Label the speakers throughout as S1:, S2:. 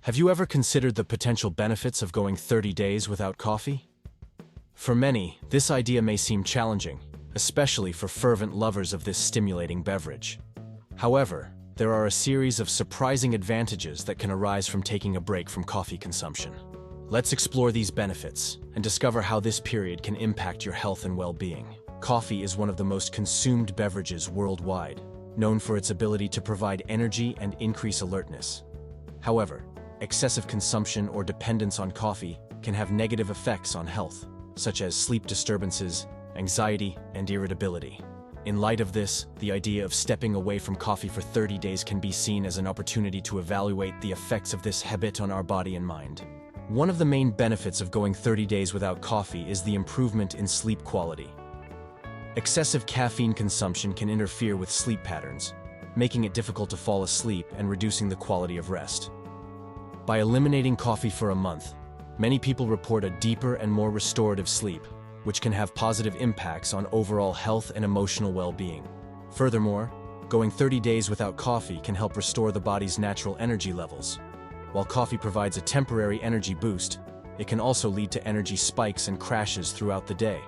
S1: Have you ever considered the potential benefits of going 30 days without coffee? For many, this idea may seem challenging, especially for fervent lovers of this stimulating beverage. However, there are a series of surprising advantages that can arise from taking a break from coffee consumption. Let's explore these benefits and discover how this period can impact your health and well-being. Coffee is one of the most consumed beverages worldwide, known for its ability to provide energy and increase alertness. However, excessive consumption or dependence on coffee can have negative effects on health, such as sleep disturbances, anxiety, and irritability. In light of this, the idea of stepping away from coffee for 30 days can be seen as an opportunity to evaluate the effects of this habit on our body and mind. One of the main benefits of going 30 days without coffee is the improvement in sleep quality. Excessive caffeine consumption can interfere with sleep patterns, making it difficult to fall asleep and reducing the quality of rest. By eliminating coffee for a month, many people report a deeper and more restorative sleep, which can have positive impacts on overall health and emotional well-being. Furthermore, going 30 days without coffee can help restore the body's natural energy levels. While coffee provides a temporary energy boost, it can also lead to energy spikes and crashes throughout the day,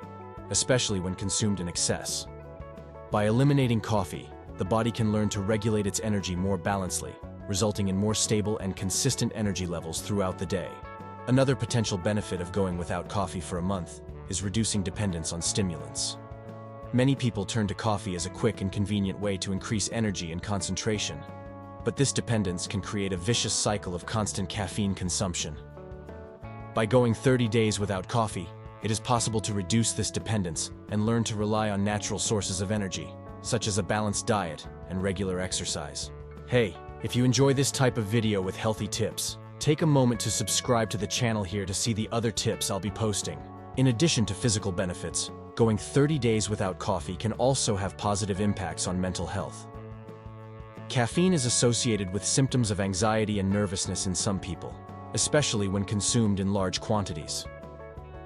S1: especially when consumed in excess. By eliminating coffee, the body can learn to regulate its energy more balancedly, resulting in more stable and consistent energy levels throughout the day. Another potential benefit of going without coffee for a month is reducing dependence on stimulants. Many people turn to coffee as a quick and convenient way to increase energy and concentration, but this dependence can create a vicious cycle of constant caffeine consumption. By going 30 days without coffee, it is possible to reduce this dependence and learn to rely on natural sources of energy, such as a balanced diet and regular exercise. Hey, if you enjoy this type of video with healthy tips, take a moment to subscribe to the channel here to see the other tips I'll be posting. In addition to physical benefits, going 30 days without coffee can also have positive impacts on mental health. Caffeine is associated with symptoms of anxiety and nervousness in some people, especially when consumed in large quantities.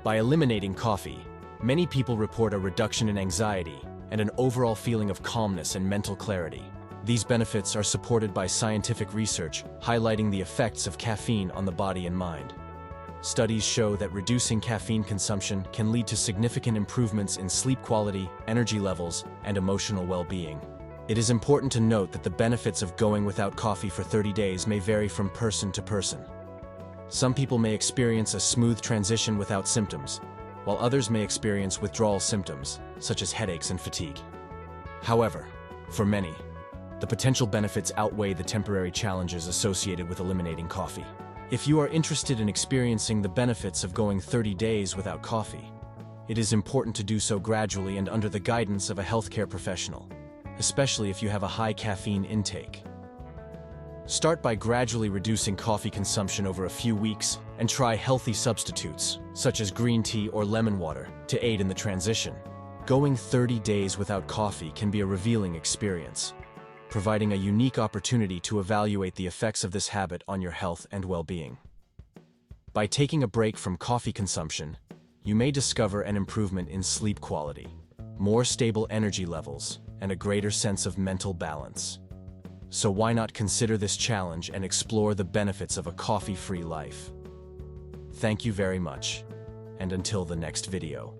S1: By eliminating coffee, many people report a reduction in anxiety and an overall feeling of calmness and mental clarity. These benefits are supported by scientific research highlighting the effects of caffeine on the body and mind. Studies show that reducing caffeine consumption can lead to significant improvements in sleep quality, energy levels, and emotional well-being. It is important to note that the benefits of going without coffee for 30 days may vary from person to person. Some people may experience a smooth transition without symptoms, while others may experience withdrawal symptoms, such as headaches and fatigue. However, for many, the potential benefits outweigh the temporary challenges associated with eliminating coffee. If you are interested in experiencing the benefits of going 30 days without coffee, it is important to do so gradually and under the guidance of a healthcare professional, especially if you have a high caffeine intake. Start by gradually reducing coffee consumption over a few weeks and try healthy substitutes, such as green tea or lemon water, to aid in the transition. Going 30 days without coffee can be a revealing experience, providing a unique opportunity to evaluate the effects of this habit on your health and well-being. By taking a break from coffee consumption, you may discover an improvement in sleep quality, more stable energy levels, and a greater sense of mental balance. So why not consider this challenge and explore the benefits of a coffee-free life? Thank you very much, and until the next video.